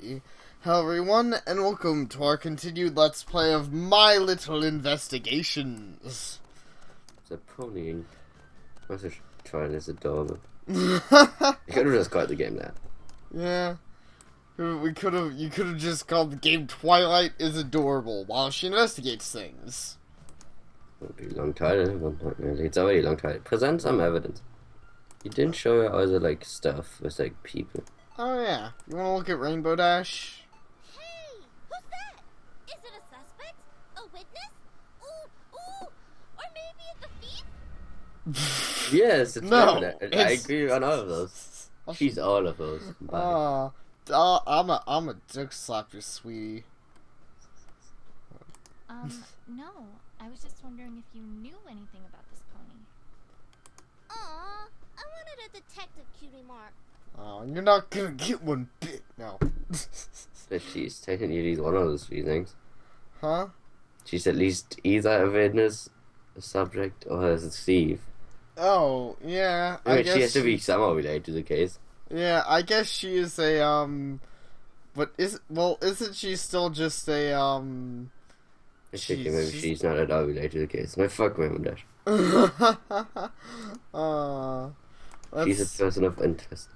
Okay. Hello everyone, and welcome to our continued Let's Play of My Little Investigations. It's a pony. What's a Twilight is adorable. You could have just called the game that. Yeah. You could have just called the game Twilight is Adorable while she investigates things. It would be a long title, but not really. It's already a long title. Present some evidence. You didn't show your other, stuff with, people. Oh yeah. You wanna look at Rainbow Dash? Hey! Who's that? Is it a suspect? A witness? Ooh! Or maybe it's a thief? Yes, it's No, I agree on all of those. She's all of those. I'm a dick slapper, sweetie. No. I was just wondering if you knew anything about this pony. Aw, I wanted a detective cutie mark. Oh, you're not gonna get one bit now. But she's technically one of those three things. Huh? She's at least either a witness, a subject, or a thief. Oh, yeah. I mean, she has to be somehow related to the case. Yeah, I guess she is a, but isn't she still just a, I think maybe she's not at all related to the case. My fuck my dash. She's a person of interest.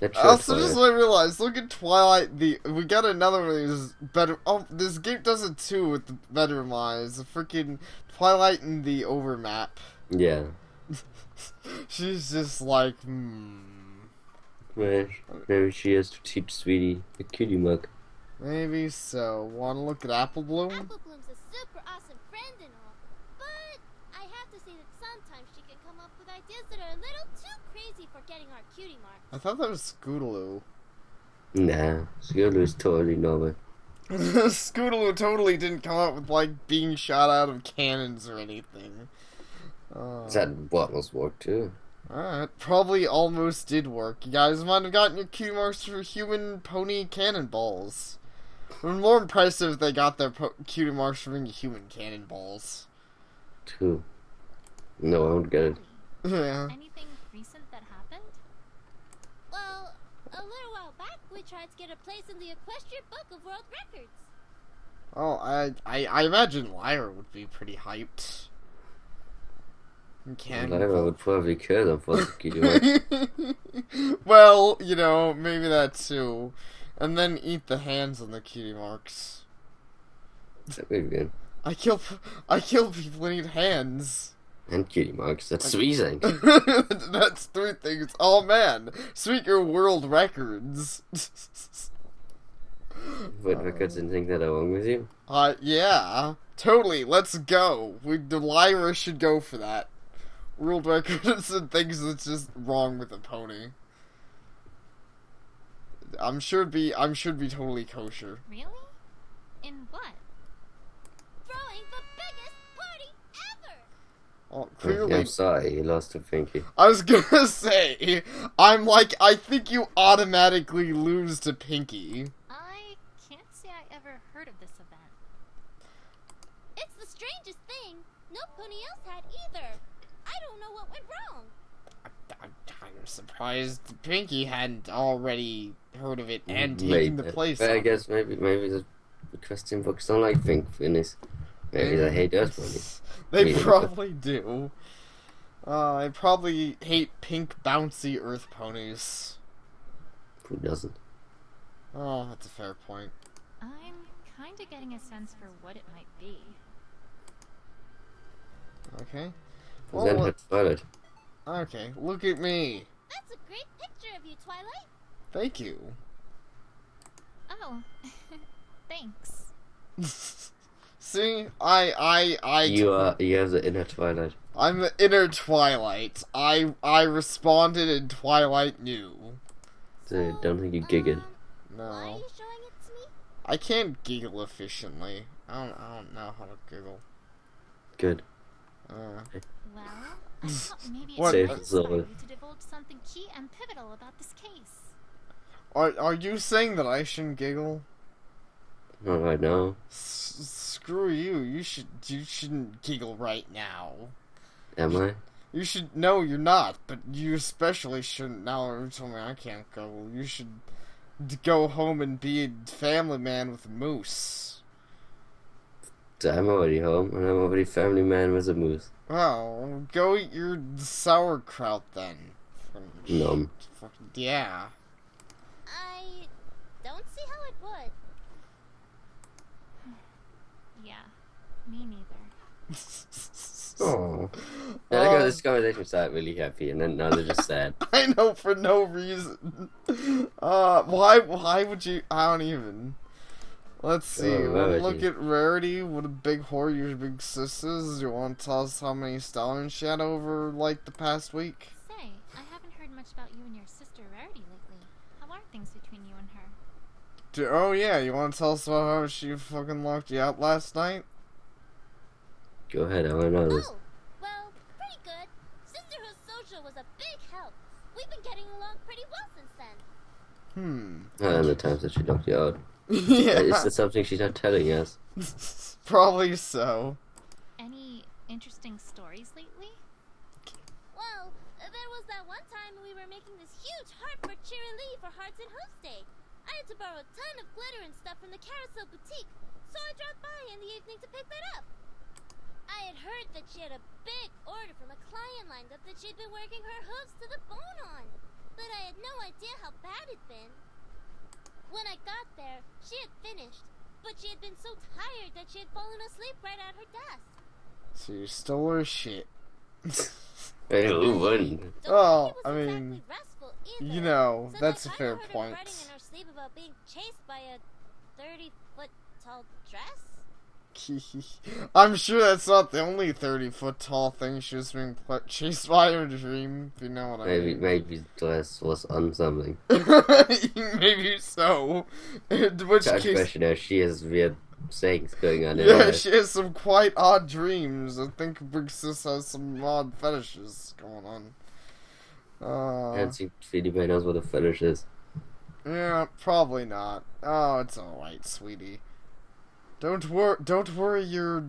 I also just realized, look at Twilight, we got another one of these better, this game does it too with the bedroom eyes, the freaking Twilight and the overmap. Yeah. She's just like, Well, maybe she has to teach Sweetie a cutie mug. Maybe so. Wanna look at Apple Bloom? Apple Bloom's a super awesome friend and all, but I have to say that sometimes she can come up with ideas that are a little too crazy for getting our cutie mark. I thought that was Scootaloo. Nah, Scootaloo is totally normal. Scootaloo totally didn't come up with, being shot out of cannons or anything. That almost worked, too. Alright, probably almost did work. You guys might have gotten your cutie marks for human pony cannonballs. It would be more impressive if they got their cutie marks for being human cannonballs. True. No, I don't get it. Yeah. Anything recent that happened? Well, a little while back we tried to get a place in the Equestrian Book of World Records. Oh, I imagine Lyra would be pretty hyped. Lyra would probably kill them for the cutie mug. Well, maybe that too. And then eat the hands on the cutie marks. That'd be good. I kill people and eat hands. And cutie marks, that's three things. That's three things. Oh man, sweet your world records. What records and things that are wrong with you? Yeah, totally. Let's go. The Lyra should go for that. World records and things that's just wrong with a pony. I'm sure it'd be totally kosher. Really? In what? Throwing the biggest party ever! Oh, clearly. I'm sorry, you lost to Pinky. I was gonna say, I think you automatically lose to Pinky. I can't say I ever heard of this event. It's the strangest thing. No pony else had either. I don't know what went wrong. I'm surprised Pinky hadn't already heard of it and taken Maybe. the place. But I guess maybe the Equestrian books don't like pink ponies. Maybe they hate those ponies. They probably do. I probably hate pink bouncy earth ponies. Who doesn't? Oh, that's a fair point. I'm kind of getting a sense for what it might be. Okay. Then had Twilight. Okay, look at me. That's a great picture of you, Twilight. Thank you. Oh, thanks. See, You have the inner Twilight. I'm the inner Twilight. I responded and Twilight knew. So I don't think you giggled. Why are No. you showing it to me? I can't giggle efficiently. I don't know how to giggle. Good. Well, I thought maybe it What? might Save it, inspire Zoe. you to divulge something key and pivotal about this case. Are you saying that I shouldn't giggle? Not right now. Screw you. You shouldn't giggle right now. Am I? You should. No, you're not. But you especially shouldn't. Now you told me I can't go. You should to go home and be a family man with a moose. I'm already home, and I'm already family man with a moose. Oh, go eat your sauerkraut then. Nom. Yeah. I don't see how it would. Yeah, me neither. Oh. I like how this conversation started really happy, and then now they're just sad. I know, for no reason. Why would you? I don't even. Let's see. Oh, why would Look you? at Rarity. What a big whore your big sis is. You want to tell us how many stallions she had over, like, the past week? Say, I haven't heard much about you and your sister Rarity lately. How are things between you and her? Oh, yeah. You want to tell us about how she fucking locked you out last night? Go ahead, I want to know this. Oh, well, pretty good. Sisterhood Social was a big help. We've been getting along pretty well since then. And the times that she knocked you out. Yeah. Is there something she's not telling us? Probably so. Any interesting stories lately? Well, there was that one time we were making this huge heart for Cheerilee for Hearts and Hooves Day. I had to borrow a ton of glitter and stuff from the Carousel Boutique, so I dropped by in the evening to pick that up. I had heard that she had a big order from a client lined up that she'd been working her hooves to the bone on, but I had no idea how bad it'd been. When I got there, she had finished, but she had been so tired that she had fallen asleep right at her desk. So you stole her shit. Hey, who wouldn't? Oh, Don't think it was I exactly mean, restful either, you know, since that's I a kinda fair heard her point. fretting in her sleep about being chased by a 30-foot tall dress. I'm sure that's not the only 30-foot tall thing she was being chased by in her dream, if you know what I mean. Maybe dress was on something. Maybe so. In which Such case, question as she has weird sayings going on in yeah, her. she has some quite odd dreams. I think Big Sis has some odd fetishes going on. I don't think anybody knows what a fetish is. Yeah, probably not. Oh, it's alright, sweetie. Don't worry your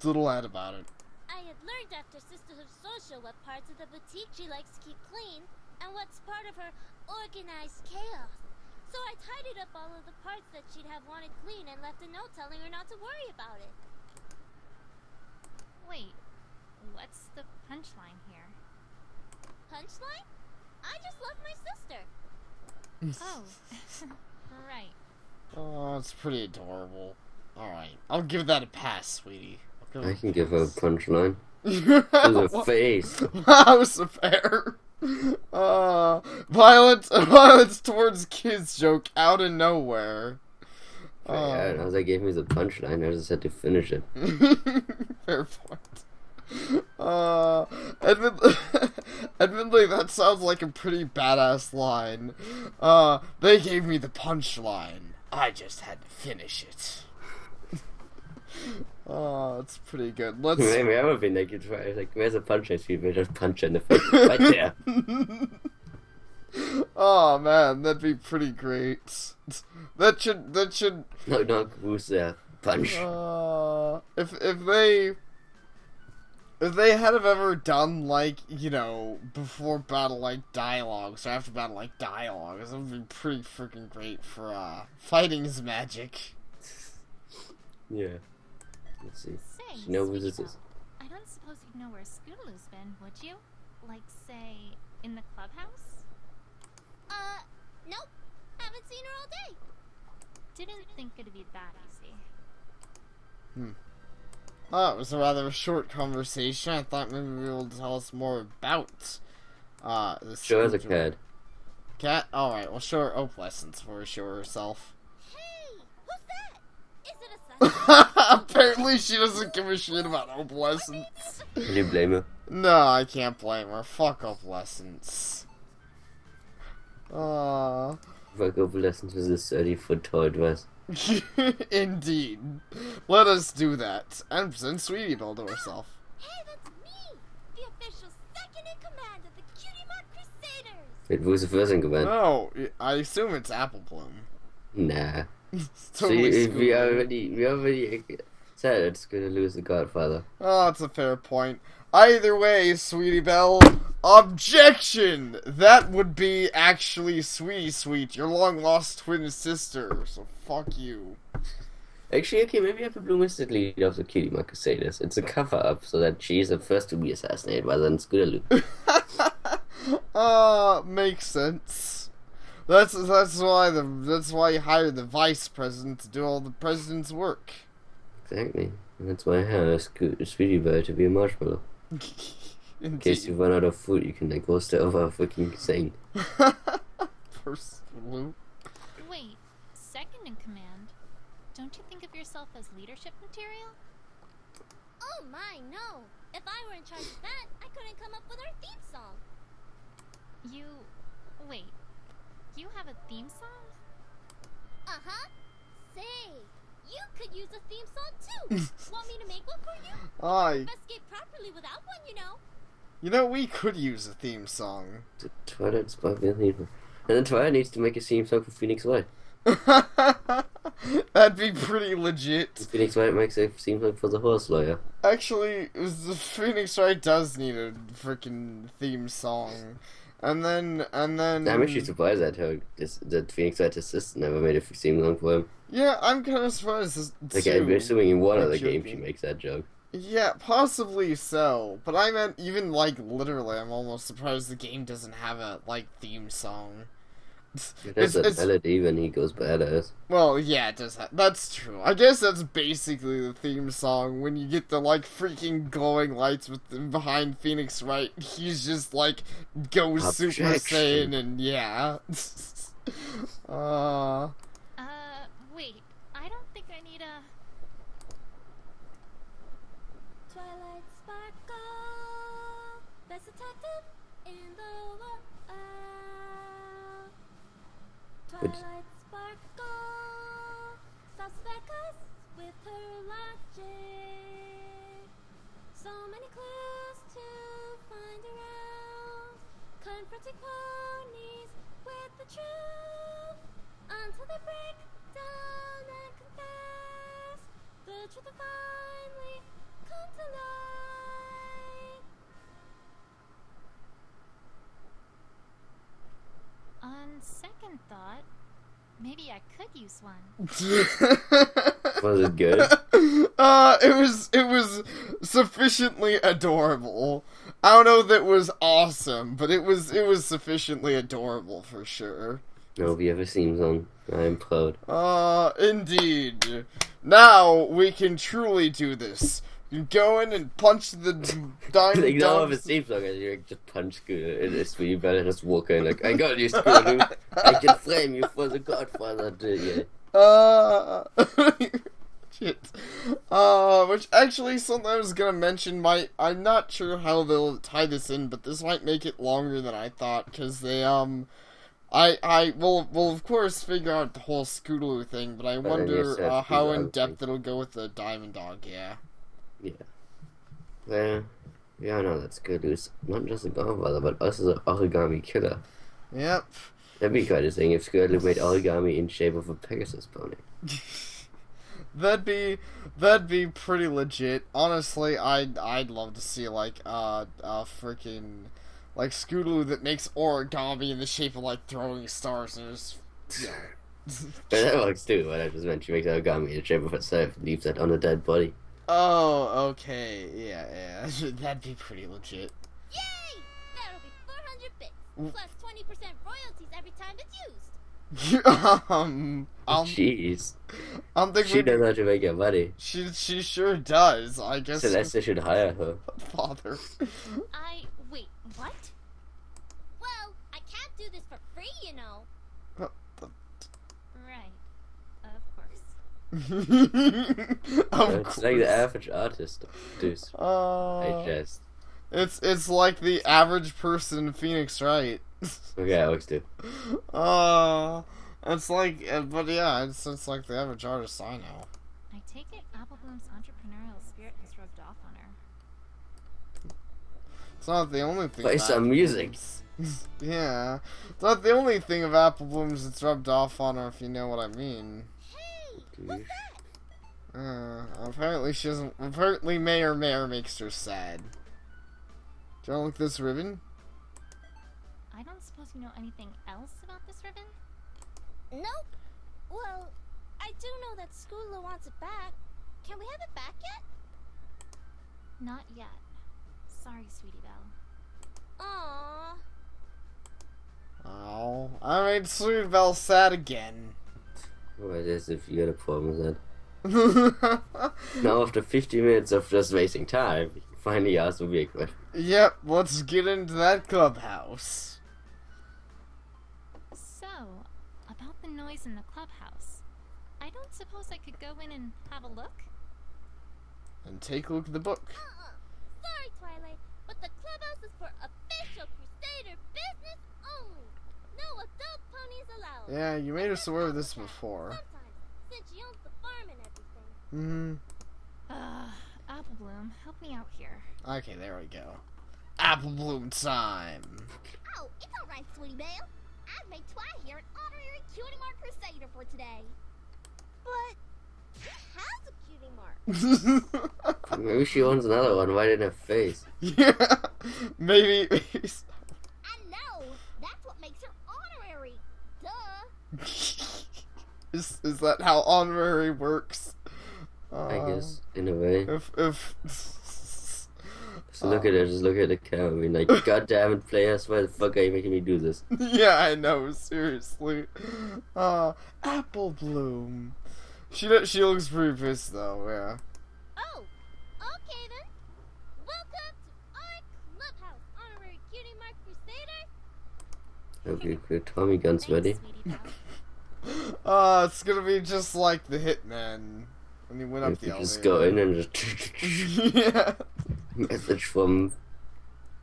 little head about it. I had learned after Sisterhood Social what parts of the boutique she likes to keep clean and what's part of her organized chaos. So I tidied up all of the parts that she'd have wanted clean and left a note telling her not to worry about it. Wait, what's the punchline here? Punchline? I just love my sister. Oh, right. Oh, it's pretty adorable. Alright, I'll give that a pass, sweetie. I can give her a punchline. To To the face. Wow, so fair. Violence towards kids joke out of nowhere. Yeah, as I gave me the punchline, I just had to finish it. Fair point. Admittedly, that sounds like a pretty badass line. They gave me the punchline. I just had to finish it. Oh, it's pretty good. Let's. Maybe I would be naked. Like, where's a punchline? People just punch her in the face. Right there. Oh man, that'd be pretty great. That should. Knock, knock, who's there? Punch. If they had have ever done, like, you know, before battle, like, dialogues, or after battle, like, dialogues, that would be pretty freaking great for, fighting is magic. Yeah. Let's see. Say, She knows Sweetie this Belle, is. I don't suppose you'd know where Scootaloo's been, would you? Like, say, in the clubhouse? Nope. Haven't seen her all day. Didn't think it'd be that easy. Oh, it was a rather short conversation. I thought maybe you were able to tell us more about, the Show us a Scooter. cat. Cat? Alright, well, show her oak lessons before we show her herself. Hey, who's that? Is it a son? Apparently she doesn't give a shit about opalescence. Can you blame her? No, I can't blame her. Fuck opalescence. Fuck up lessons with this 30-foot tall dress. Indeed. Let us do that. And present Sweetie Belle to herself. Hey, that's me! The official second in command of the Cutie Mark Crusaders! Wait, who's the first in command? No, I assume it's Apple Bloom. Nah. Totally See, Scooby. we already said it's gonna lose the Godfather. Oh, that's a fair point. Either way, Sweetie Belle, Objection! That would be actually Sweetie Sweet, your long-lost twin sister, so fuck you. Actually, okay, maybe I have a blue mystic lead of the Cutie Mark say this. It's a cover-up so that she's the first to be assassinated rather than Scootaloo. Makes sense. That's why you hire the vice president to do all the president's work. Exactly. And that's why I hired a Sweetie Bear to be a marshmallow. In case you run out of food, you can like roast it over a freaking thing. First loop. Wait, second in command. Don't you think of yourself as leadership material? Oh my, no! If I were in charge of that, I couldn't come up with our theme song. Wait. You have a theme song? Uh-huh. Say, you could use a theme song too. Want me to make one for you? Investigate properly without one, you know. You know, we could use a theme song. The Twilight Sparkle theme. And then Twilight needs to make a theme song for Phoenix White. That'd be pretty legit. Phoenix White makes a theme song for the Horse Lawyer. Actually, the Phoenix Wright does need a freaking theme song. And then... I'm actually surprised that that Phoenix Wright's assistant never made a theme song for him. Yeah, I'm kind of surprised Like, too. I'm assuming in one other game she makes that joke. Yeah, possibly so. But I meant, even, like, literally, I'm almost surprised the game doesn't have a, like, theme song. There's a melody when he goes badass. Well, yeah, it does have... That's true. I guess that's basically the theme song. When you get the, like, freaking glowing lights behind Phoenix Wright, he's just, like, goes Super Saiyan, and yeah. Wait. I don't think I need a... Twilight Sparkle, best detective in the world. Twilight Sparkle stops bad guys with her logic. So many clues to find around, confronting ponies with the truth until they break down and confess. The truth will finally come to light. On second thought, maybe I could use one. Was it good? It was sufficiently adorable. I don't know if it was awesome, but it was sufficiently adorable for sure. No, we have a theme song. I'm proud. Indeed. Now we can truly do this. You go in and punch the diamond. Like, now I have a theme song, and you just punch Scooter in a Sweetie Bear just walk in like, I got you, Scooter. I can frame you for the Godfather, dude. Shit. Which actually something I was gonna mention I'm not sure how they'll tie this in, but this might make it longer than I thought, because they, we'll of course figure out the whole Scootaloo thing, but I wonder how in depth it'll go with the Diamond Dog, yeah. Yeah. Well, yeah, no, that's good. It's not just a Godfather, but also the origami killer. Yep. That'd be quite a thing if Scootaloo made origami in shape of a Pegasus pony. That'd be pretty legit. Honestly, I'd love to see like a freaking like Scootaloo that makes origami in the shape of like throwing stars and just But that works too. What I just meant, she makes origami in the shape of herself and leaves that on a dead body. Oh, okay, yeah, that'd be pretty legit. Yay! That'll be 400 bits, plus 20% royalties every time it's used. Jeez. I don't think she knows how to make her money. She sure does. I guess Celeste should hire her. Father. Wait, what? Well, I can't do this for free, you know. Right. Of course. It's like the average artist does. I just. It's like the average person in Phoenix, right? Okay, Alex too. It's like, but yeah, it's like the average artist I know. I take it Apple Bloom's entrepreneurial spirit has rubbed off on her. It's not the only thing. Play some music. Yeah, it's not the only thing of Apple Bloom's that's rubbed off on her, if you know what I mean. Hey, what's that? Apparently she doesn't. Apparently Mayor makes her sad. Do you want to look at this ribbon? I don't suppose you know anything else about this ribbon? Nope. Well, I do know that Scootaloo wants it back. Can we have it back yet? Not yet. Sorry, Sweetie Belle. Aww. Oh, I made Sweet Belle sad again. Well, as if you got a problem with that. Now, after 50 minutes of just wasting time, you finally ask a big question. Yep, let's get into that clubhouse. So, about the noise in the clubhouse. I don't suppose I could go in and have a look? And take a look at the book. Sorry, Twilight, but the clubhouse is for official Crusader business only. No adult ponies allowed. Yeah, you made us aware of this before. Sometimes, since she owns the farm and everything. Apple Bloom, help me out here. Okay, there we go. Apple Bloom time. Oh, it's alright, Sweetie Belle. I've made Twi here an honorary Cutie Mark Crusader for today. But who has a Cutie Mark? Maybe she owns another one right in her face. Yeah, maybe. I know. That's what makes her honorary. Duh. Is that how honorary works? I guess, in a way. If Just look at her, just look at the camera. I mean, like, God damn it, players, why the fuck are you making me do this? yeah, I know, seriously. Apple Bloom. She looks pretty pissed though, yeah. Oh, okay then. Welcome to our clubhouse, honorary Cutie Mark Crusader. Okay, good. Tommy guns ready. Thanks, Sweetie Belle. It's gonna be just like the Hitman when he went up If the you elevator. just go in and just yeah. message from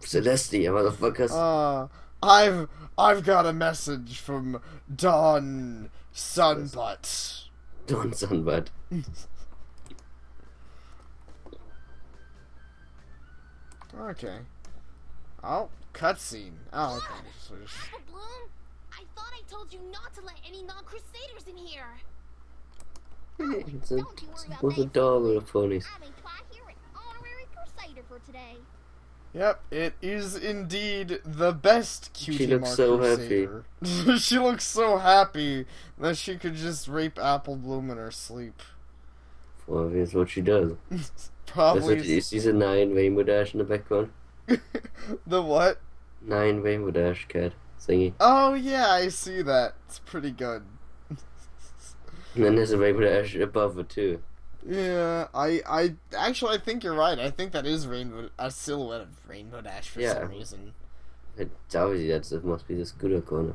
Celestia, motherfuckers. I've got a message from Don Sunbutt. Don't sunbud. Okay. Oh, cutscene. Oh, okay. So just- Apple Bloom, I thought I told you not to let any non-Crusaders in here. It's a, Don't you worry about what's that. adorable of ponies. I made Twi here an honorary Crusader for today. Yep, it is indeed the best Cutie looks Mark so Crusader. She looks so happy that she could just rape Apple Bloom in her sleep. Well, that's what she does. That's Probably. what you see the 9 Rainbow Dash in the background. The what? 9 Rainbow Dash cat thingy. Oh yeah, I see that. It's pretty good. And then there's a Rainbow Dash above it too. Yeah, I actually I think you're right. I think that is a silhouette of Rainbow Dash for Yeah. some reason. It's obviously that must be the scooter corner.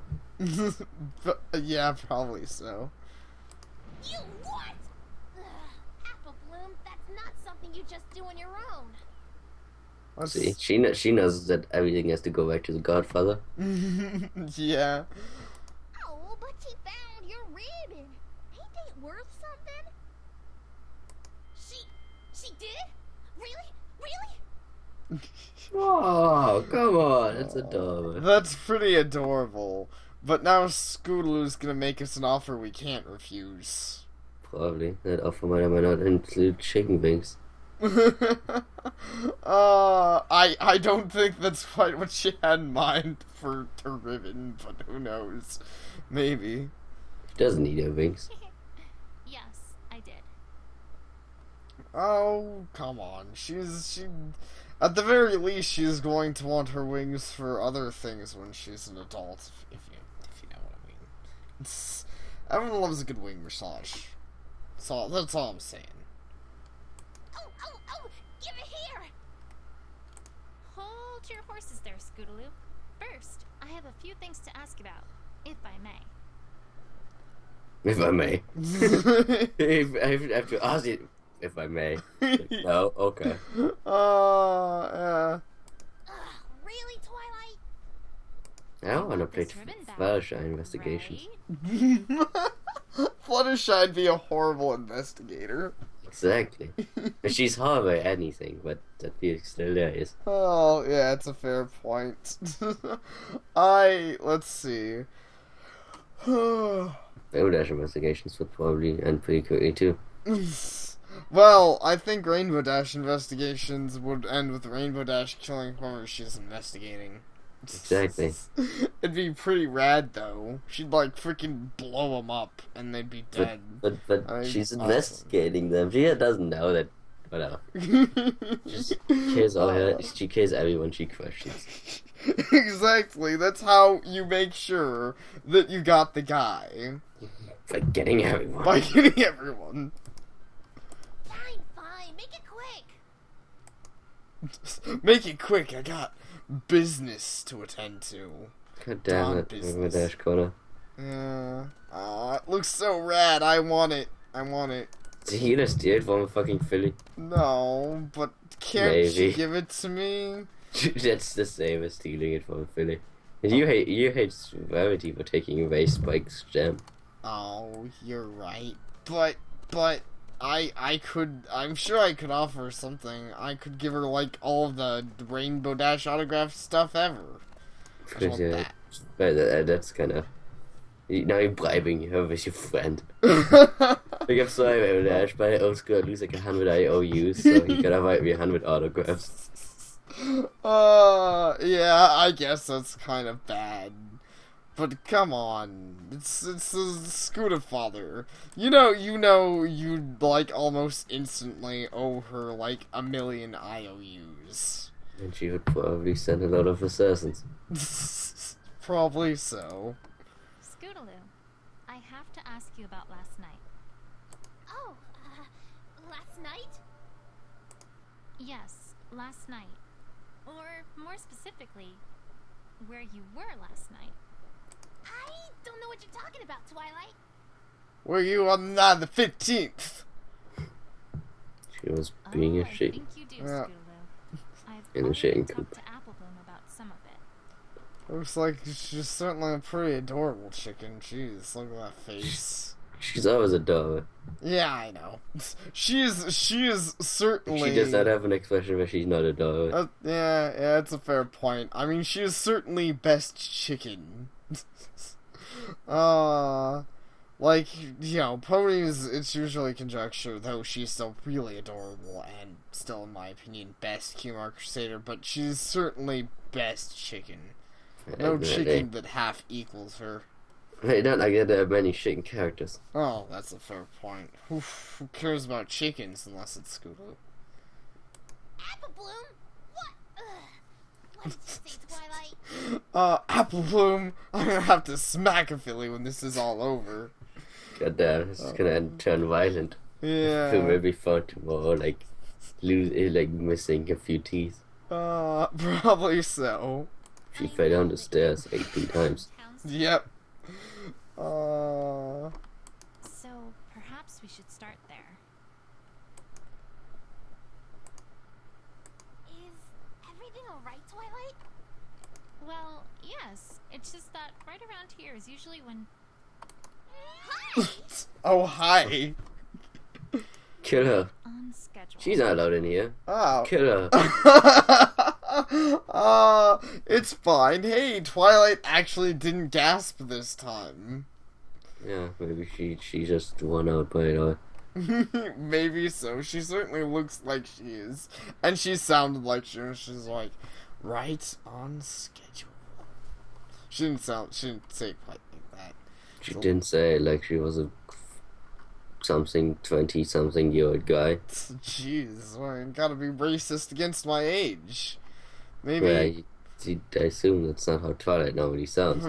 But, yeah, probably so. You what? Ugh, Apple Bloom, that's not something you just do on your own. Let's See, she knows that everything has to go back to the Godfather. yeah. Oh, but she found your ribbon. Ain't it worth something? She did? Really? Really? Oh, come on, that's adorable. That's pretty adorable. But now Scootaloo's gonna make us an offer we can't refuse. Probably. That offer might or might not include chicken wings. I don't think that's quite what she had in mind for her ribbon, but who knows? Maybe. She doesn't need her wings. Yes, I did. Oh, come on. She at the very least she's going to want her wings for other things when she's an adult, if you know what I mean. Everyone loves a good wing massage. That's all I'm saying. Oh, give it here! Hold your horses there, Scootaloo. First, I have a few things to ask about, if I may. If I may. I have to ask you if I may. No? Okay. Ugh, really, Twilight? I don't want to Want play this ribbon back, Fluttershy investigations. right? Fluttershy'd be a horrible investigator. Exactly. But she's horrible at anything, but that feels still there is. Oh, yeah, it's a fair point. Let's see. Rainbow Dash investigations would probably end pretty quickly too. Well, I think Rainbow Dash investigations would end with Rainbow Dash killing whoever she's investigating. Exactly. It'd be pretty rad though. She'd like freaking blow them up and they'd be dead. But I mean, she's awesome. investigating them. She doesn't know that. Whatever. Just cares all her. She cares everyone she questions. Exactly. That's how you make sure that you got the guy. By getting everyone. By getting everyone. Fine. Make it quick. Make it quick. I got business to attend to. God damn it. Remember Dash Corner. Yeah. It looks so rad. I want it. Did he gonna steal it from a fucking filly? No, but can't Maybe. you give it to me? That's the same as stealing it from a filly. And you hate Rarity for taking away Spike's gem. Oh, you're right. But I'm sure I could offer something. I could give her like all of the Rainbow Dash autograph stuff ever. I want Yeah, that's kind of. Now you're bribing her with your friend. Like, I'm sorry, Rainbow Dash, but I also gotta lose like 100 IOUs, so you gotta write me 100 autographs. Yeah, I guess that's kind of bad. But come on, it's a Scootafather. You know, you'd like almost instantly owe her like 1,000,000 IOUs. And she would probably send a lot of assassins. Probably so. Scootaloo, I have to ask you about last night. Oh, last night? Yes, last night. Or, more specifically, where you were last night. I don't know what you're talking about, Twilight. Were you on the 15th? She was being a I shit. think you do, Yeah. Scootaloo. I've In a already shitting talked coop. to Applebloom about some of it. Looks like she's certainly a pretty adorable chicken. Jeez, look at that face. She's always adorable. Yeah, I know. She is certainly. She does not have an expression where she's not adorable. Yeah, it's a fair point. I mean, she is certainly best chicken. Like, you know, ponies, it's usually conjecture, though she's still really adorable and still, in my opinion, best Kumar Crusader, but she's certainly best chicken. No chicken that half equals her. Hey, not like that there are many chicken characters. Oh, that's a fair point. Who cares about chickens unless it's Scootaloo? Applebloom? What? What did you say, Twilight? Applebloom, I'm gonna have to smack a filly when this is all over. God damn, this is gonna turn violent. Yeah. Who may be found tomorrow, like missing a few teeth. Probably so. She fell down the stairs 18 times. Yep. So, perhaps we should start there. Is everything alright, Twilight? Well, yes. It's just that right around here is usually when... Hi! Oh, hi. Kill her. on schedule. She's not allowed in here. Oh. Kill her. It's fine. Hey, Twilight actually didn't gasp this time. Yeah, maybe she just won out by it all. Maybe so. She certainly looks like she is. And she sounded like she was. She's like, right on schedule. She didn't say it quite like that. She didn't say like she was a 20-something-year-old guy. Jeez, well, you gotta be racist against my age. Maybe. Well, I assume that's not how Twilight normally sounds.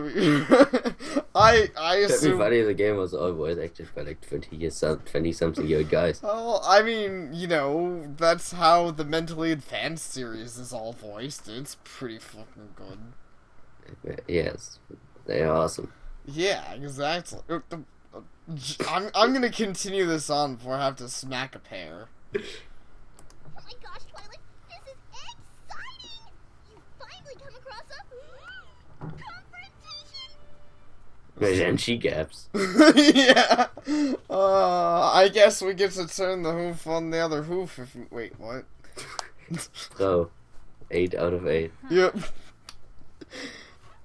I assume. Everybody in the game was always acted by like 20-something-year-old guys. Oh, I mean, you know, that's how the Mentally Advanced series is all voiced. It's pretty fucking good. Yes, they are awesome. Yeah, exactly. I'm gonna continue this on before I have to smack a pair. Oh my gosh, Twilight, this is exciting! You finally come across a confrontation! But then she gaps. Yeah. I guess we get to turn the hoof on the other hoof if you... Wait, what? So, 8 out of 8. Yep.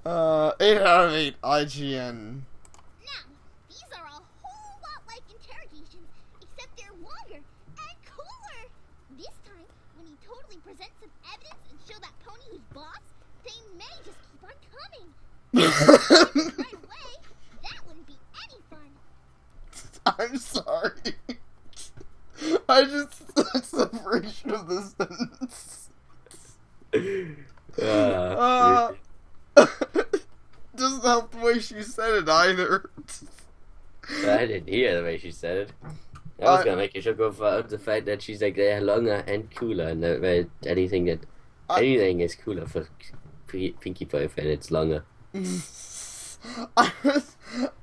8 out of 8 IGN. Now, these are a whole lot like interrogations, except they're longer and cooler! This time, when you totally present some evidence and show that pony who's boss, They may just keep on coming. Right away, that wouldn't be any fun. I'm sorry. I just the separation of the sentence. Doesn't help the way she said it either. I didn't hear the way she said it. I was gonna make a joke about the fact that she's like they're longer and cooler, and that anything is cooler for Pinkie Pie and it's longer.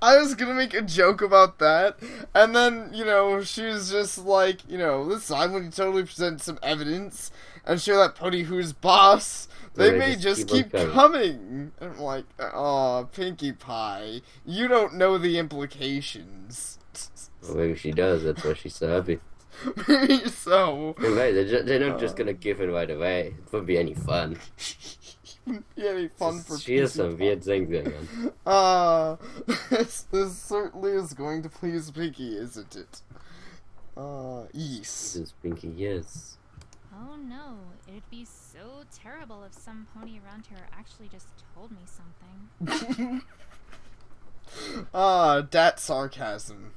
I was gonna make a joke about that, and then, you know, she was just like, you know, this time when you totally present some evidence and show that Pony who's boss, they may just keep coming. And I'm like, aw, Pinkie Pie, you don't know the implications. Well, maybe she does, that's why she's so happy. Maybe so. Right, they're not just gonna give it right away. It wouldn't be any fun. Any fun for She has some weird things going on. This certainly is going to please Pinkie, isn't it? Yes. This is Pinkie, yes. Oh no, it'd be so terrible if some pony around here actually just told me something. That sarcasm.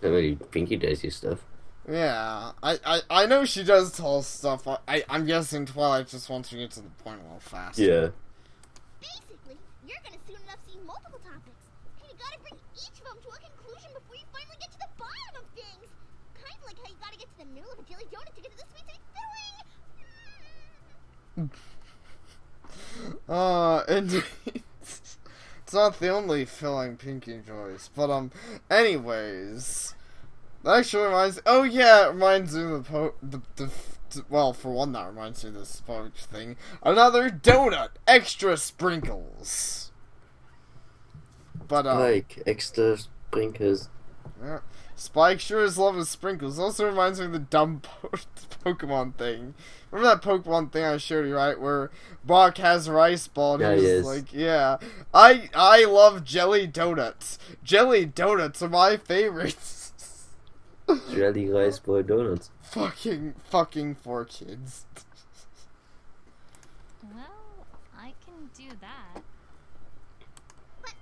I mean, Pinkie does your stuff. Yeah, I know she does tell stuff. I'm guessing Twilight just wants to get to the point a little faster. Yeah. Basically, you're gonna soon enough see multiple topics, and you gotta bring each of them to a conclusion before you finally get to the bottom of things. Kind of like how you gotta get to the middle of a jelly donut to get to the sweet filling. Indeed. It's not the only filling Pinkie enjoys, but anyways. That actually reminds. Oh yeah, it reminds me of well, for one, that reminds me of the sponge thing. Another donut, extra sprinkles. But like extra sprinkles. Yeah. Spike sure is love of sprinkles. Also reminds me of the dumb Pokemon thing. Remember that Pokemon thing I showed you, right? Where Brock has a ice ball and Yeah, he's yes. like, yeah, I love jelly donuts. Jelly donuts are my favorites. Jelly rice boy donuts. Fucking 4 kids. Well, I can do that. But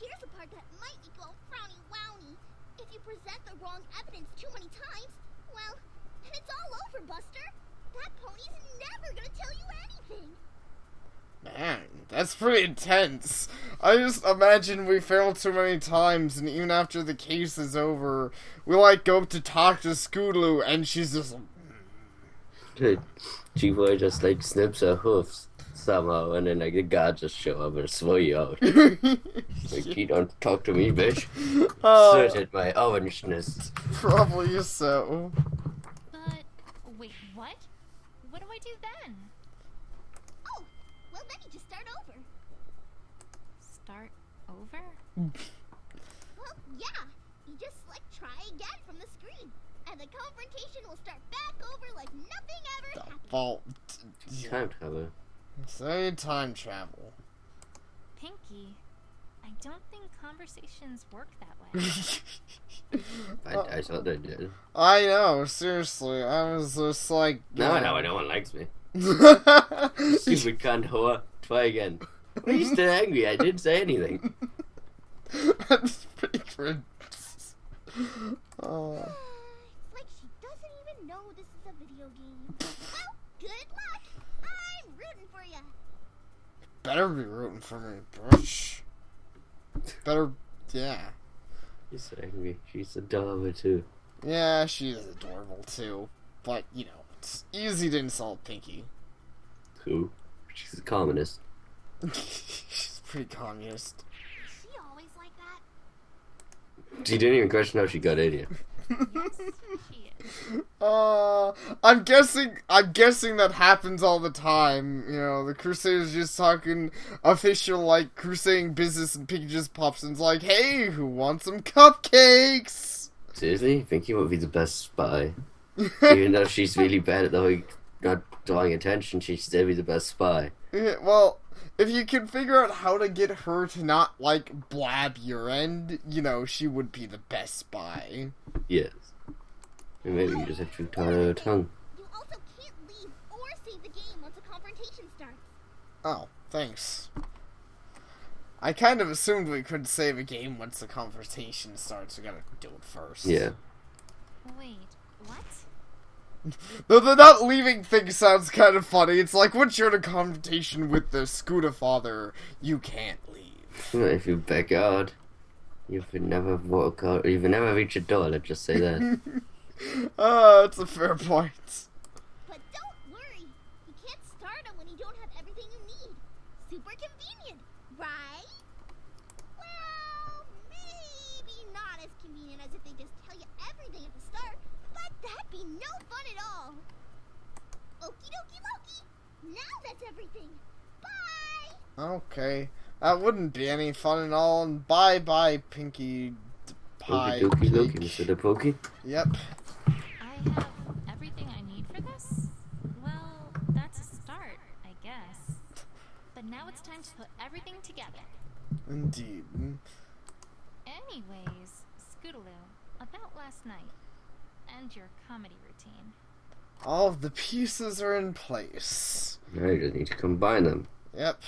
here's the part that might be called frowny wowny. If you present the wrong evidence too many times, well, then it's all over, Buster. That pony's never gonna tell you anything. Man, that's pretty intense. I just imagine we failed so many times, and even after the case is over, we go up to talk to Scootaloo, and she's just G-Boy just snips her hoofs somehow, and then the guards just show up and throw you out. You don't talk to me, bitch. Asserted my orangeness. Probably so. But, wait, what? What do I do then? Oh, well then you just start over. Start over? Well, yeah. You just try again from the screen, and the confrontation will start back over like nothing ever happened. Fault. Time travel. Say time travel. Pinkie, I don't think conversations work that way. I thought they did. I know, seriously. I was just like... No, no one likes me. Stupid cunt whore. Try again. Why are you still angry? I didn't say anything. That's pretty cringe. Oh. It's like she doesn't even know this is a video game. Well, good luck. I'm rooting for you. Better be rooting for me, bitch. Better, yeah. She's so angry. She's adorable too. Yeah, she is adorable too. But, you know, it's easy to insult Pinkie. Who? She's a communist. She's pretty communist. Is she always like that? She didn't even question how she got in here. Yes, she is. I'm guessing that happens all the time. You know, the Crusaders just talking official, crusading business, and Pinkie just pops in and's like, hey, who wants some cupcakes? Seriously? Pinkie would be the best spy. Even though she's really bad at not drawing attention, she'd still be the best spy. Yeah, well, if you can figure out how to get her to not, blab your end, you know, she would be the best spy. Yes. Maybe you just have to tie her tongue. You also can't leave or save the game once a confrontation starts. Oh, Thanks. I kind of assumed we could save a game once the conversation starts. We gotta do it first. Yeah. Wait, what? Though the not leaving thing sounds kind of funny. It's like, once you're in a confrontation with the Scootafather, you can't leave. Well, if you back out, you would never walk out. You would never reach a door. Let's just say that. That's a fair point. But don't worry, you can't start them when you don't have everything you need. Super convenient, right? Well, maybe not as convenient as if they just tell you everything at the start, but that'd be no fun at all. Okie dokie Loki, now that's everything. Bye! Okay. That wouldn't be any fun at all. And bye-bye, Pinkie Pie. Okie dokie, Pig. Mr. Pokey. Yep. I have everything I need for this? Well, that's a start, I guess. But now it's time to put everything together. Indeed. Anyways, Scootaloo, about last night and your comedy routine. All of the pieces are in place. Now you just need to combine them. Yep.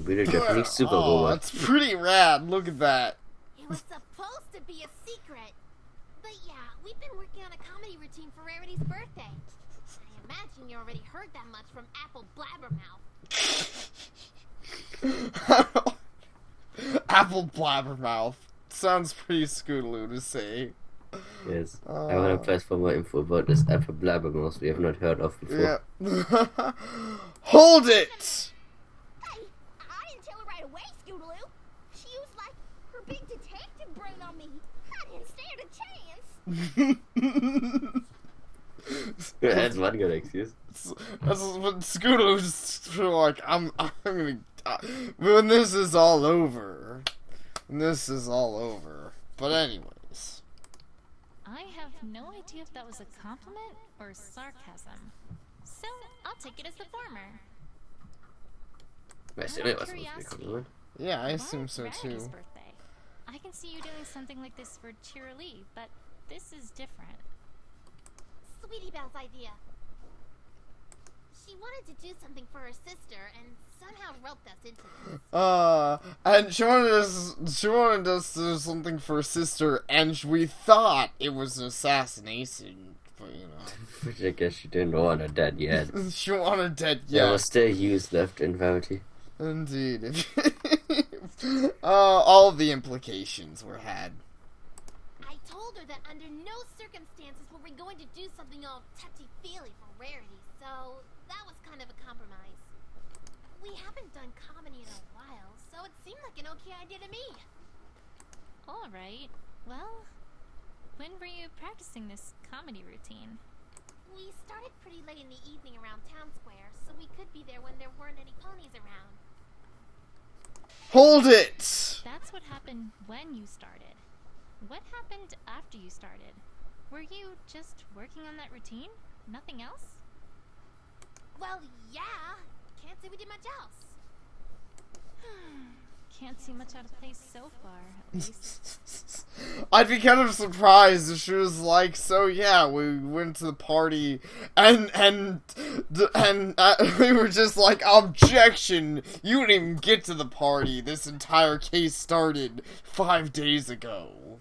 Be the Japanese super Oh, robot. that's pretty rad. Look at that. It was supposed to be a secret. But yeah, we've been working on a comedy routine for Rarity's birthday. I imagine you already heard that much from Apple Blabbermouth. Apple Blabbermouth. Sounds pretty Scootaloo to say. Yes. I want to press for more info about this Apple Blabbermouth we have not heard of before. Yeah. Hold it! Hey, I didn't tell her right away, Scootaloo. She used like her big detective brain on me. I didn't stand a chance. That's one good excuse. That's what Scootaloo's sort of like, I'm gonna, when this is all over. When this is all over. But anyways. I have no idea if that was a compliment or sarcasm. So, I'll take it as the former. I assume it was supposed to be a compliment. Yeah, I Why assume so Rarity's too. birthday? I can see you doing something like this for Cheerilee, but this is different. Sweetie Belle's idea. She wanted to do something for her sister and somehow roped us into this. And she wanted us to do something for her sister, and we thought it was an assassination, but you know. Which I guess she didn't want her dead yet. She wanted dead, There yeah. was still use left in Rarity. Indeed. All the implications were had. I told her that under no circumstances were we going to do something all touchy-feely for Rarity, so that was kind of a compromise. We haven't done comedy in a while, so it seemed like an okay idea to me. Alright, well, when were you practicing this comedy routine? We started pretty late in the evening around Town Square, so we could be there when there weren't any ponies around. Hold it! That's what happened when you started. What happened after you started? Were you just working on that routine? Nothing else? Well, yeah. Can't say we did much else. Can't see much out of place so far, at least. I'd be kind of surprised if she was like, so yeah, we went to the party, and we were just like, objection, you didn't even get to the party, this entire case started 5 days ago.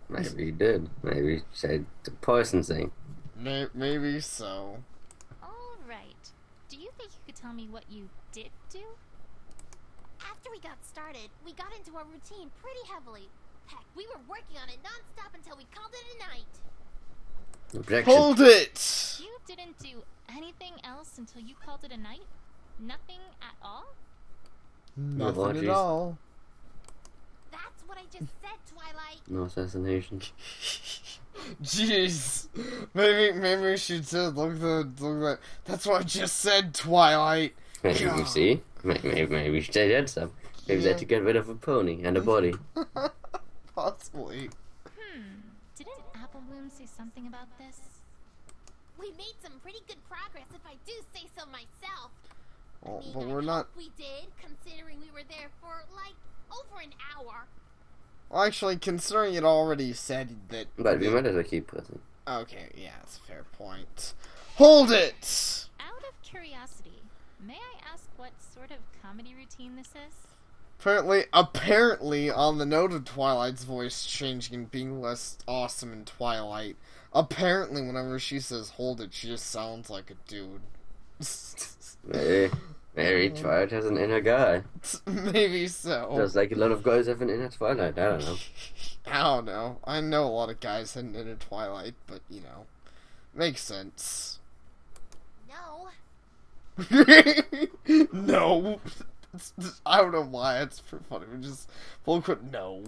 Maybe he did. Maybe he said the poison thing. Maybe so. Alright. Do you think you could tell me what you did do? After we got started, we got into our routine pretty heavily. Heck, we were working on it non-stop until we called it a night. Objection. Hold it! You didn't do anything else until you called it a night? Nothing at all? Nothing at jeez. all. That's what I just said, Twilight. No assassination. Jeez. Maybe we should just look at that. That's what I just said, Twilight. Maybe you God. see? Maybe she did some. Maybe they had to get rid of a pony and a body. Possibly. Didn't Apple Bloom say something about this? We made some pretty good progress, if I do say so myself. Well, I mean, but I we're not. hope we did, considering we were there for, like, over an hour. Well, actually, considering it already said that. But we might as well keep pressing. Okay, yeah, that's a fair point. Hold it! Out of curiosity, may I ask what sort of comedy routine this is? Apparently, on the note of Twilight's voice changing and being less awesome in Twilight, apparently whenever she says hold it, she just sounds like a dude. Maybe Twilight has an inner guy. Maybe so. Just like a lot of guys have an inner Twilight, I don't know. I don't know. I know a lot of guys had an inner Twilight, but, you know, makes sense. No. No. I don't know why, it's for funny. We just full quit no.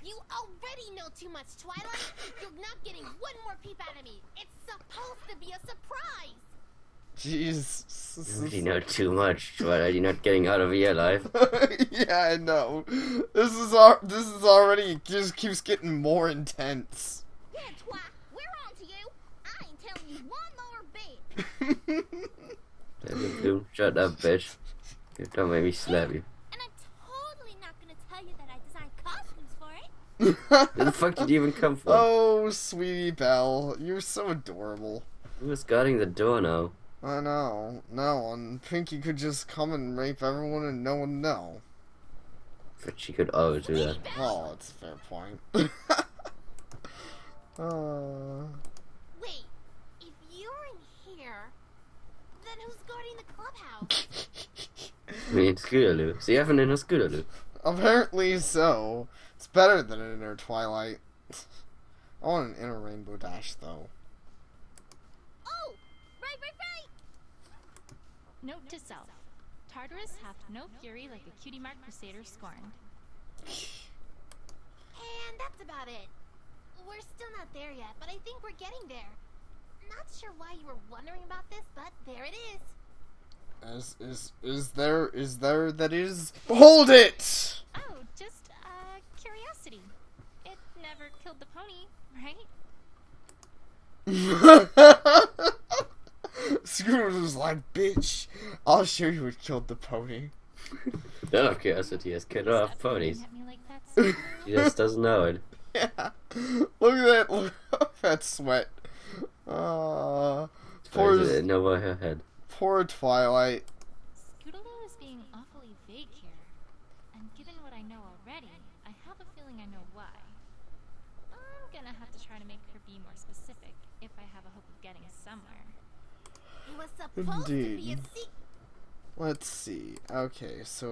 You already know too much, Twilight. You're not getting one more peep out of me. It's supposed to be a surprise. Jeez. You already know too much, Twilight. You're not getting out of here alive. Yeah, I know. This is already just keeps getting more intense. Yeah, Twi, we're on to you. I ain't telling you one more bit. Dude, shut up, bitch. Don't make me slap you. And I'm totally not gonna tell you that I designed costumes for it. Where the fuck did you even come from? Oh, sweetie Belle, you're so adorable. Who was guarding the door now? I know. No one. Pinky could just come and rape everyone and no one know. But she could always do that. Well, that's a fair point. Wait, if you're in here, then who's guarding the clubhouse? Me and Scootaloo. So you have an inner Scootaloo. Apparently so. It's better than an inner Twilight. I want an inner Rainbow Dash, though. Oh, right. Note to self. Tartarus hath no fury like a cutie mark crusader scorned. And that's about it. We're still not there yet, but I think we're getting there. Not sure why you were wondering about this, but there it is. Is there that is? Hold it! Oh, just, curiosity. It never killed the pony, right? Scrooge was like, bitch, I'll show you what killed the pony. Out of curiosity has killed off Stop ponies. looking at me like that, Scootaloo. She just doesn't know it. Yeah. Look at that sweat. Poor Over her head. Poor Twilight. Scootaloo is being awfully vague here. And given what I know already, I have a feeling I know why. I'm gonna have to try to make her be more specific if I have a hope of getting somewhere. It was supposed to be a Indeed. secret. Let's see. Okay, so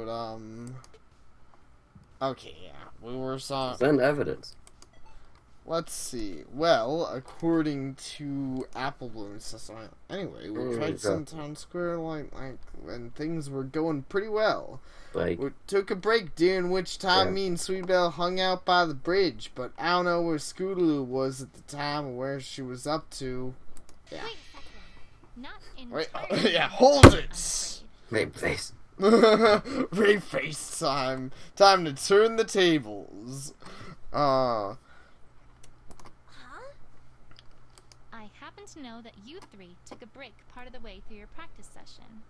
okay, yeah, we were saw. Send evidence. Let's see. Well, according to Apple Bloom system, anyway, we tried some town square like when things were going pretty well. Like, We took a break during which time Yeah. me and Sweet Belle hung out by the bridge, but I don't know where Scootaloo was at the time or where she was up to. Yeah. Wait a second. Not Wait, entirely. yeah, hold I'm it! afraid. rape face. Ray face time. Time to turn the tables. Huh? I happen to know that you three took a break part of the way through your practice session.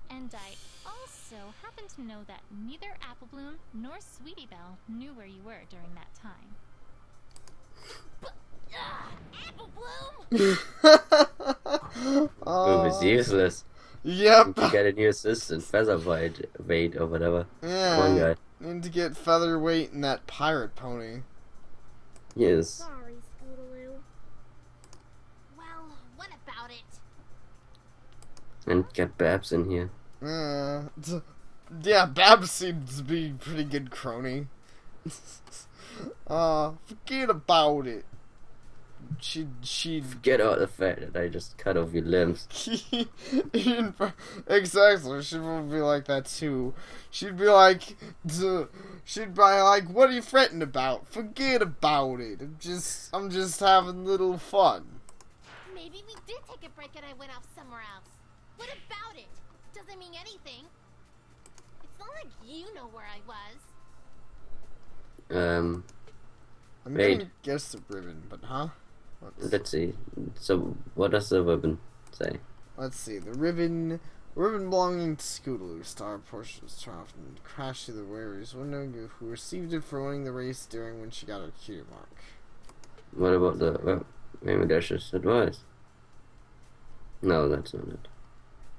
And I also happen to know that neither Apple Bloom nor Sweetie Belle knew where you were during that time. Apple Bloom? Move is useless. Yep. You get a new assistant, Featherweight, or whatever. Yeah. One guy. Need to get Featherweight and that pirate pony. Yes. Sorry, Scootaloo. Well, what about it? And get Babs in here. Yeah, Babs seems to be a pretty good crony. Forget about it. She'd Forget about the fact that I just cut off your limbs. Exactly. She would be like that too. She'd be like, what are you fretting about? Forget about it. I'm just having a little fun. Maybe we did take a break and I went off somewhere else. What about it? Doesn't mean anything. It's not like you know where I was. I'm Wait. gonna guess the ribbon, but huh? Let's see. So, what does the ribbon say? Let's see. The ribbon belonging to Scootaloo. Star Porsche was off and crashed through the wearer's window, who received it for winning the race during when she got her cutie mark. What about the Raymond Dash's advice? No, that's not it.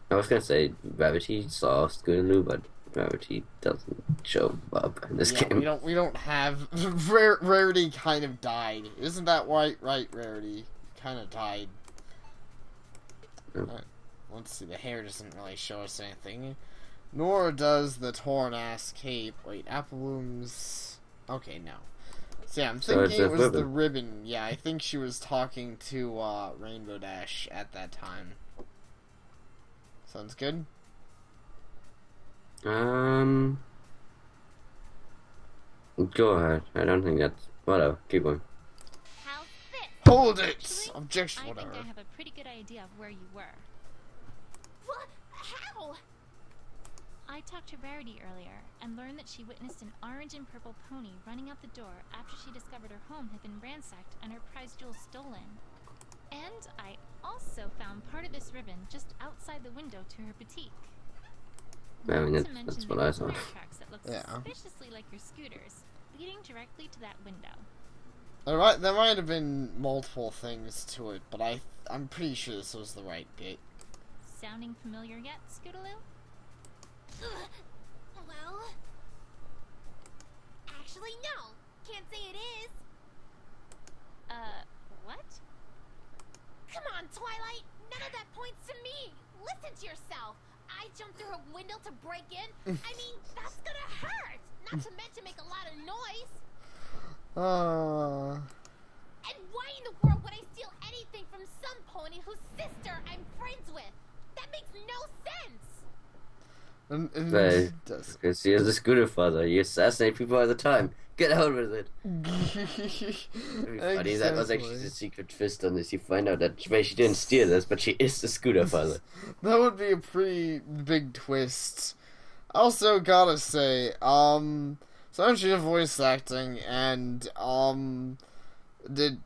I was gonna say Gravity saw Scootaloo, but Gravity doesn't show up in this game. we don't have Rarity kind of died. Isn't that right? Right, Rarity kind of died. Oh. Let's see. The hair doesn't really show us anything, nor does the torn ass cape. Wait, Apple Bloom's. Okay, no. So yeah, I'm thinking it was the ribbon. Yeah, I think she was talking to Rainbow Dash at that time. Sounds good. Go ahead. I don't think that's... Whatever, keep going. How's this? Hold it! Actually, Objection, I whatever. think I have a pretty good idea of where you were. What? How? I talked to Rarity earlier and learned that she witnessed an orange and purple pony running out the door after she discovered her home had been ransacked and her prized jewels stolen. And I also found part of this ribbon just outside the window to her boutique. I mean, Not to mention that's the what I saw. tire tracks that look Yeah. suspiciously like your scooters, leading directly to that window. There might have been multiple things to it, but I'm pretty sure this was the right bit. Sounding familiar yet, Scootaloo? Well... Actually, no. Can't say it is. What? Come on, Twilight. None of that points to me. Listen to yourself. I jumped through a window to break in. I mean, that's gonna hurt. Not to mention make a lot of noise. And why in the world would I steal anything from some pony whose sister I'm friends with? That makes no sense. Right. Does. Because he is a Scootafather. You assassinate people all the time. Get out with it. It'd be funny. That was actually the secret twist on this. You find out that she didn't steal this, but she is the Scootafather. That would be a pretty big twist. Also, gotta say, so she did voice acting, and, the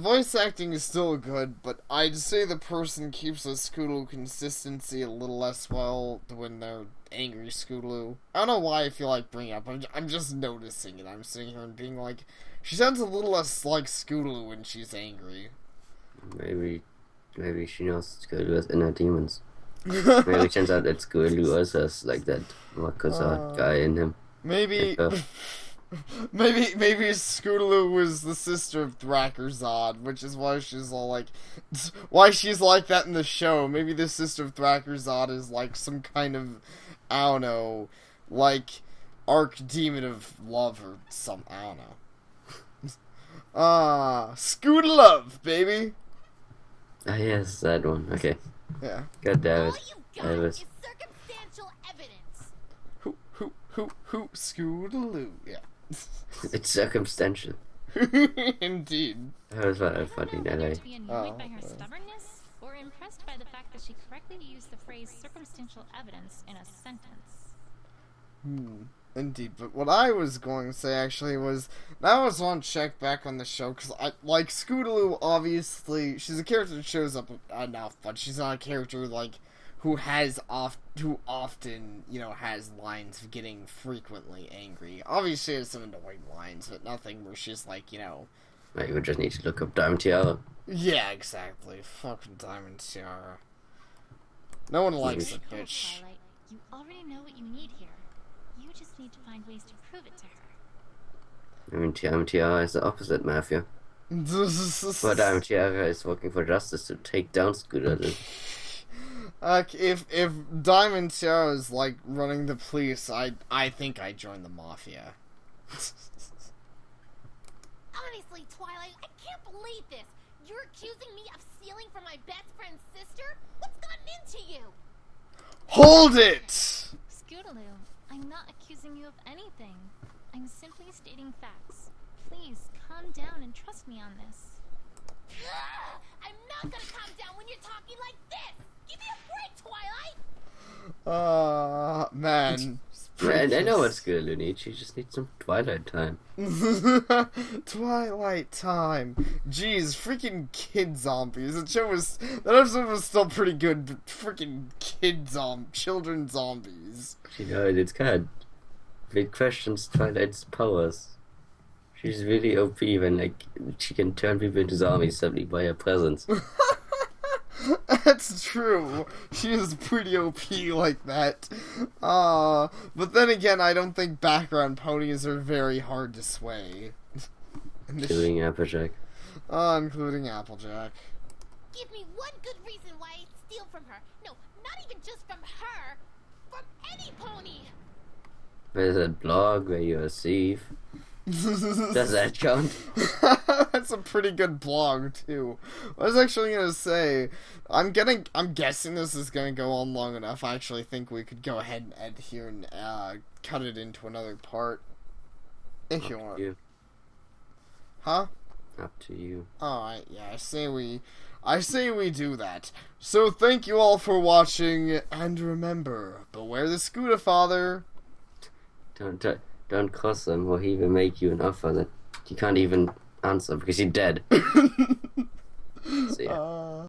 voice acting is still good, but I'd say the person keeps the Scootaloo consistency a little less well when they're angry Scootaloo. I don't know why I feel like bringing it up, I'm just noticing it. I'm sitting here and being like, she sounds a little less like Scootaloo when she's angry. Maybe she knows Scootaloo has inner demons. Maybe it turns out that Scootaloo also has like that Wakuza guy in him. Maybe Scootaloo was the sister of Thrakkerzod, which is why she's all like, why she's like that in the show. Maybe the sister of Thrakkerzod is like some kind of, I don't know, like archdemon of love or something. I don't know. Scootalove, baby. Ah, yes, that one. Okay. Yeah. God damn All it. you've got is circumstantial evidence. Who, Scootaloo. Yeah. It's circumstantial. Indeed. That was what I I don't funny know that whether I... to be annoyed by her okay. stubbornness or impressed by the fact that she correctly used the phrase circumstantial evidence in a sentence. Indeed, but what I was going to say actually was, I was want to check back on the show, because like Scootaloo, obviously, she's a character that shows up enough, but she's not a character, like, who often, you know, has lines of getting frequently angry. Obviously, there's some annoying lines, but nothing where she's like, you know... Right, you just need to look up Diamond Tiara. Yeah, exactly. Fucking Diamond Tiara. No one likes it, Cool, bitch. Twilight. You already know what you need here. You just need to find ways to prove it to her. I mean, Diamond Tiara is the opposite mafia. But Diamond Tiara is working for justice to take down Scootaloo. If Diamond Tiara is like running the police, I think I'd join the mafia. Honestly, Twilight, I can't believe this. You're accusing me of stealing from my best friend's sister? What's gotten into you? Hold it! Scootaloo, I'm not accusing you of anything. I'm simply stating facts. Please, calm down and trust me on this. I'm not gonna calm down when you're talking like this! Give me a break, Twilight! Man. I know what Scootaloo needs. She just needs some Twilight time. Twilight time. Jeez, freaking kid zombies. That episode was still pretty good, but freaking children zombies. You know, it's kind of... It questions Twilight's powers. She's really OP when, like, she can turn people into zombies simply by her presence. That's true. She is pretty OP like that. But then again, I don't think background ponies are very hard to sway. Including Applejack. Including Applejack. Give me one good reason why I'd steal from her. No, not even just from her. From any pony. There's a blog where you receive. Does that count? That's a pretty good blog too. I was actually gonna say, I'm guessing this is gonna go on long enough. I actually think we could go ahead and end here and cut it into another part. If you want. Huh? Up to you. Alright, yeah, I say we do that. So thank you all for watching, and remember, beware the Scootafather. Don't cross him, or he will make you an offer that you can't even answer because you're dead. See ya.